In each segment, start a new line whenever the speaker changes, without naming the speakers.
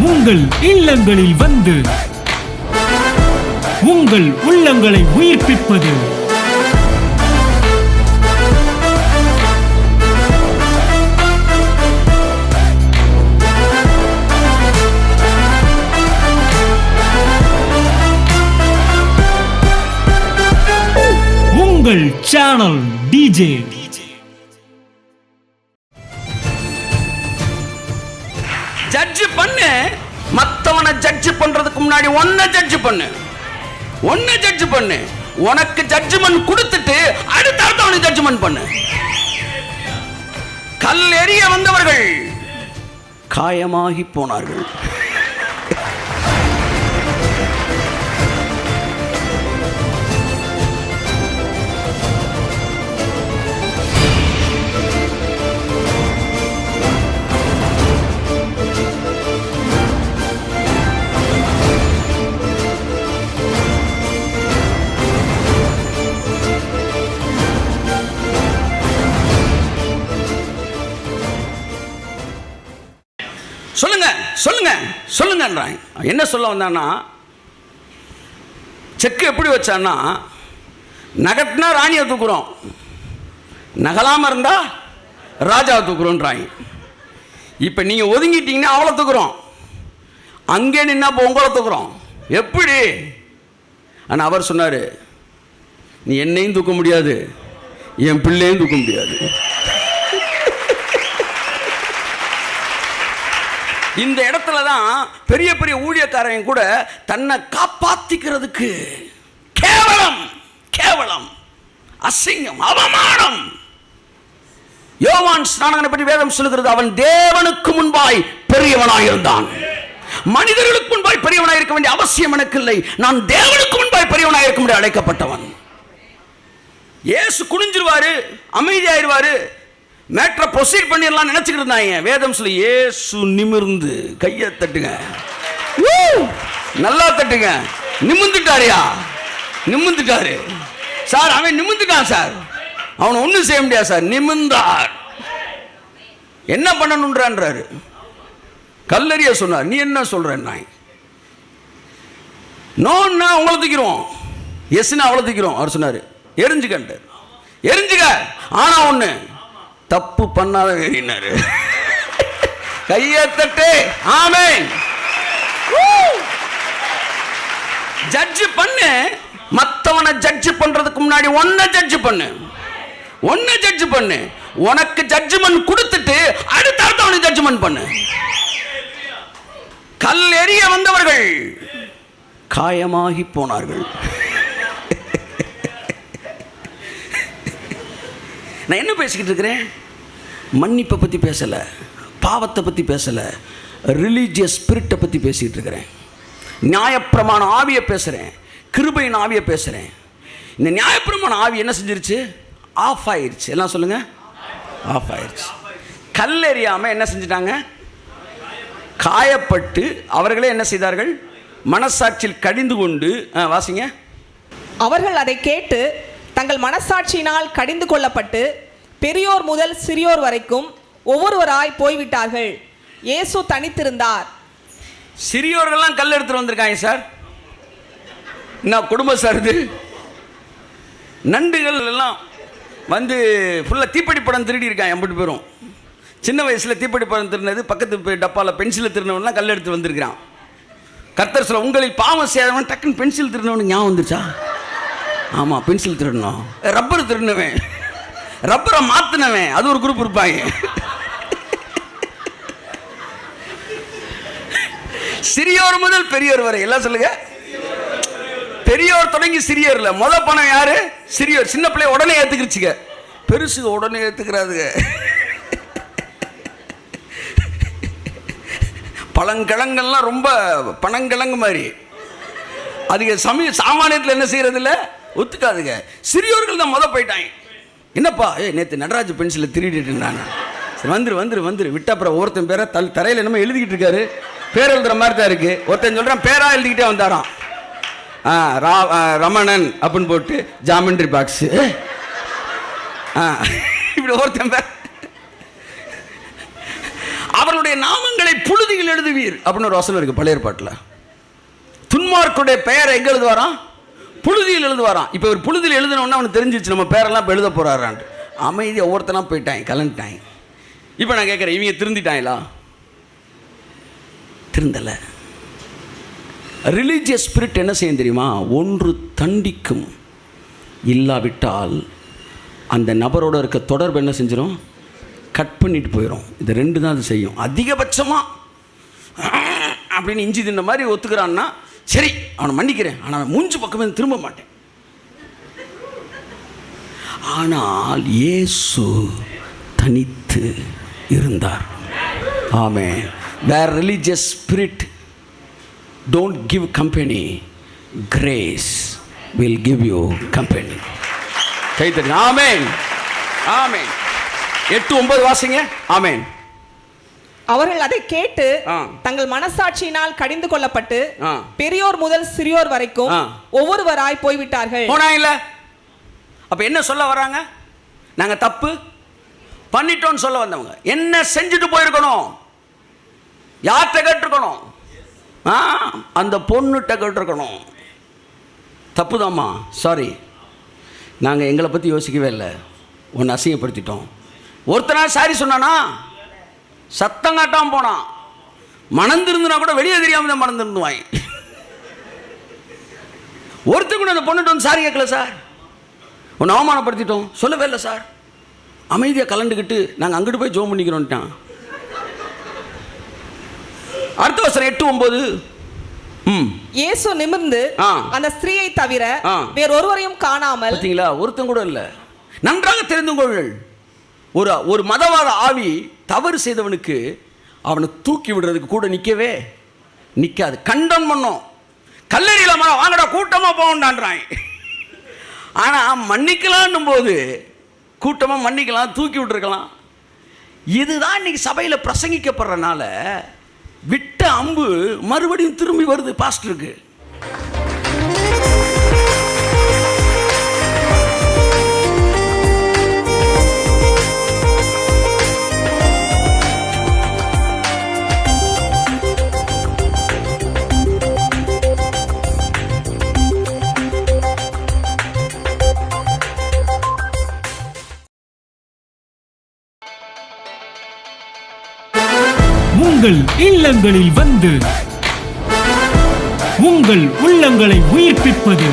உங்கள் இல்லங்களில் வந்து உங்கள் உள்ளங்களை உயிர்ப்பிப்பது உங்கள் சேனல் டிஜே.
ஜட்ஜ் பண்ணு, மத்தவனை ஜட்ஜ் பண்றதுக்கு முன்னாடி ஒன்ன ஜட்ஜ் பண்ணு. உனக்கு ஜட்ஜ்மென்ட் கொடுத்துட்டு அடுத்தவனுக்கு ஜட்ஜ்மென்ட் பண்ணு. கல் எறிய வந்தவர்கள் காயமாகி போனார்கள். சொல்லுங்க என்ன சொல்ல வந்தான்னா, செக்கு எப்படி வச்சான்னா, நகட்டினா ராணியை தூக்குறோம், நகலாம இருந்தா ராஜாவை தூக்குறோன்றாங்க. இப்ப நீங்க ஒதுங்கிட்டீங்கன்னா அவளை தூக்குறோம், அங்கே நின்னா உங்களை தூக்குறோம். எப்படி? ஆனா அவர் சொன்னாரு, நீ என்னையும் தூக்க முடியாது, என் பிள்ளையும் தூக்க முடியாது. இந்த இடத்துல தான் பெரிய பெரிய ஊழியக்காரங்க கூட தன்னை காப்பாத்திக்கிறதுக்கு கேவலம், அசிங்கம், அவமானம். யோவான் ஸ்நானகனை பற்றி வேதம் சொல்லுகிறது, அவன் தேவனுக்கு முன்பாய் பெரியவனாய் இருந்தான். மனிதர்களுக்கு முன்பாய் பெரியவனாய் இருக்க வேண்டிய அவசியம் எனக்கு இல்லை, நான் தேவனுக்கு முன்பாய் பெரியவனாய் இருக்க முடிய அழைக்கப்பட்டவன். இயேசு குனிஞ்சிருவாரு, அமைதியாயிருவாரு, மேட்ரை ப்ரொசீட் பண்ணிடலாம் நினைச்சுக்கிட்டு இருந்தாங்க. வேதம் சொல்லி இயேசு நிமிர்ந்து கையை தட்டுங்க, நல்லா தட்டுங்க. நிமிர்ந்துட்டாரு சார், அவன் நிமிர்ந்துட்டான் சார், அவனை ஒன்றும் செய்ய முடியாது சார், நிமிர்ந்தார். என்ன பண்ணணுன்றாரு, கல்லறிய சொன்னார். நீ என்ன சொல்ற? நோன்னா உங்களை தூக்கிறோம், எஸ்னா அவளை தூக்கிறோம். அவர் சொன்னார், எரிஞ்சுக்க. ஆனா ஒண்ணு, தப்பு பண்ணாத வேறினாரு. கையை தட்டு. ஆமென். ஜட்ஜ் பண்ணு, மத்தவனை ஜட்ஜ் பண்றதுக்கு முன்னாடி ஒன்ன ஜட்ஜ் பண்ணு. உனக்கு ஜட்ஜ்மென்ட் கொடுத்துட்டு அடுத்தவனுக்கு ஜட்ஜ்மென்ட் பண்ணு. கல் எறிய வந்தவர்கள் காயமாகி போனார்கள். நான் என்ன பேசிக்கிட்டு இருக்கிறேன்? மன்னிப்பை பற்றி பேசலை, பாவத்தை பற்றி பேசலை, ரிலீஜியஸ் ஸ்பிரிட்டை பற்றி பேசிக்கிட்டு இருக்கிறேன். நியாயப்பிரமாண ஆவியை பேசுகிறேன், கிருபையின் ஆவியை பேசுகிறேன். இந்த நியாயப்பிரமாண ஆவி என்ன செஞ்சிருச்சு? ஆஃப் ஆயிடுச்சு. எல்லாம் சொல்லுங்கள், ஆஃப் ஆயிடுச்சு. கல் எறியாமல் என்ன செஞ்சிட்டாங்க? காயப்பட்டு அவர்களே என்ன செய்தார்கள்? மனசாட்சியில் கடிந்து கொண்டு, வாசிங்க.
அவர்கள் அதை கேட்டு தங்கள் மனசாட்சியினால் கடிந்து கொள்ளப்பட்டு பெரியோர் முதல் சிறியோர் வரைக்கும் ஒவ்வொருவராய் போய்விட்டார்கள். இயேசு தனித்திருந்தார்.
சிறியோர்கள்லாம் கல் எடுத்துட்டு வந்திருக்காங்க சார். என்ன குடும்பம் சார் இது? நண்டுகள் எல்லாம் வந்து ஃபுல்லாக தீப்பெட்டி படம் திருடி இருக்காங்க. 50 பேரும் சின்ன வயசில் தீப்பெட்டி படம் திருடினது, பக்கத்து டப்பாவில் பென்சிலை திருடினவன்லாம் கல் எடுத்து வந்திருக்கிறான். கர்த்தர் சொல்ல, உங்களில் பாவம் செய்யாதவன் டக்குன்னு பென்சில் திருடினவனுக்கு ஞாபகம் வந்துருச்சா? ஆமாம், பென்சில் திருடணும். ரப்பர் திருடினவன், ரப்பரை மாற்றினவன், அது ஒரு குரூப் இருப்பாங்க. சிறியோர் முதல் பெரியோர் வரை எல்லாம் சொல்லுங்க. பெரியோர் தொடங்கி சிறியோர்ல பணம் யாரு? சிறியோர். சின்ன பிள்ளை உடனே ஏத்துக்கிடுச்சுங்க, பெருசு உடனே ஏத்துக்கிறாதுங்க. பழங்கிழங்கெல்லாம் ரொம்ப பணங்கிழங்கு மாதிரி, அதுக்கு சாமானியத்தில் என்ன செய்யறது இல்லை, ஒத்துக்காதுங்க. சிறியோர்கள் தான் போயிட்டாங்க. என்னப்பா, நேற்று நடராஜ் பென்சிலை திருடிட்டு இருந்தாங்க. சரி, வந்துரு விட்ட. அப்புறம் ஒருத்தன் பேரை தரையில் என்னமோ எழுதிக்கிட்டு இருக்காரு, பேர் எழுதுற மாதிரி தான் இருக்கு. ஒருத்தன் சொல்றான் பேரா எழுதிக்கிட்டே வந்தாராம். ரமணன் அப்படின்னு போட்டு ஜாமெண்ட்ரி பாக்ஸ். இப்படி ஒருத்தன் பேர். அவருடைய நாமங்களை புழுதியில் எழுதுவீர் அப்படின்னு ஒரு வசனம் இருக்கு பழைய ஏற்பாட்டில். துன்மார்க்குடைய பெயரை எங்க எழுதுவாராம்? புழுதியில் எழுதுவாராம். இப்போ ஒரு புழுதியில் எழுதணும்னா அவனுக்கு தெரிஞ்சிச்சு நம்ம பேரெல்லாம் இப்போ எழுத போறாரான்ட்டு. அமைதி ஒவ்வொருத்தனா போயிட்டாங்க, கலந்துட்டாங்க. இப்போ நான் கேட்குறேன், இவங்க திருந்திட்டாங்களா? திருந்தலை. ரிலீஜியஸ் ஸ்பிரிட் என்ன செய்யும் தெரியுமா? ஒன்று தண்டிக்கும், இல்லாவிட்டால் அந்த நபரோட இருக்க தொடர்பு என்ன செஞ்சிடும்? கட் பண்ணிட்டு போயிடும். இது ரெண்டு தான் அது செய்யும். அதிகபட்சமாக அப்படின்னு இஞ்சி தின்ன மாதிரி ஒத்துக்கிறான்னா சரி அவனை மன்னிக்கிறேன், ஆனால் மூஞ்சு பக்கமே திரும்ப மாட்டேன். ஆனால் இயேசு தனித்து இருந்தார். ஆமென். Where religious spirit don't give company, grace will give you company. கைத்தறி. ஆமென், ஆமென். 8-9 வாசிங்க. ஆமென்.
அவர்கள் அதை கேட்டு
ஆ.
தங்கள் மனசாட்சியினால் கடிந்து கொள்ளப்பட்டு
ஆ.
பெரியோர் முதல் சிறியோர் வரைக்கும்
ஆ.
ஒவ்வொருவராய் போய்விட்டார்கள்.
போனாங்கல்ல? அப்ப என்ன சொல்ல வராங்க? நாங்க தப்பு பண்ணிட்டோம்னு சொல்ல வந்தவங்க. என்ன செஞ்சுட்டு போயிருக்கணும்? யார்கிட்ட கேட்டிருக்கணும்? அந்த பொண்ணுகிட்ட கேட்டிருக்கணும். தப்புதாம்மா, சாரி, நாங்கள் எங்களை பற்றி யோசிக்கவே இல்லை, ஒன்று அசிங்கப்படுத்திட்டோம். ஒருத்தனா சாரி சொன்னானா? சத்தம் காட்டாமல் போனான். மணந்திருந்துனா கூட வெளியே தெரியாமல் தான் மணந்திருந்துவாங்க. ஒருத்தர் கூட அந்த பொண்ணுகிட்ட வந்து சாரி கேட்கல சார், ஒன்று அவமானப்படுத்திட்டோம் சொல்லவே இல்லை சார். அமைதியாக கலந்துக்கிட்டு நாங்கள் அங்கிட்டு போய் ஜோம் பண்ணிக்கிறோன்ட்டான். அடுத்த வசனம் 8-9.
இயேசு நிமிர்ந்து அந்த ஸ்திரீயை தவிர வேறொருவரையும் காணாமல்.
பார்த்தீங்களா? ஒருத்தன் கூட இல்லை. நன்றாக தெரிந்து கொள்ளுங்கள், ஒரு மதவாத ஆவி தவறு செய்தவனுக்கு அவனை தூக்கி விடுறதுக்கு கூட நிற்கவே நிற்காது. கண்டம் பண்ணும். கல்லறியில வாங்கடா கூட்டமாக போகண்டான்றான். ஆனால் மன்னிக்கலான்னும் போது கூட்டமாக மன்னிக்கலாம், தூக்கி விட்டுருக்கலாம். இதுதான் இன்னைக்கு சபையில் பிரசங்கிக்கப்படுறனால விட்ட அம்பு மறுபடியும் திரும்பி வருது பாஸ்டருக்கு.
உங்கள் இல்லங்களில் வந்து உங்கள் உள்ளங்களை உயிர்ப்பிப்பது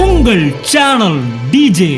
உங்கள் சேனல் டிஜே.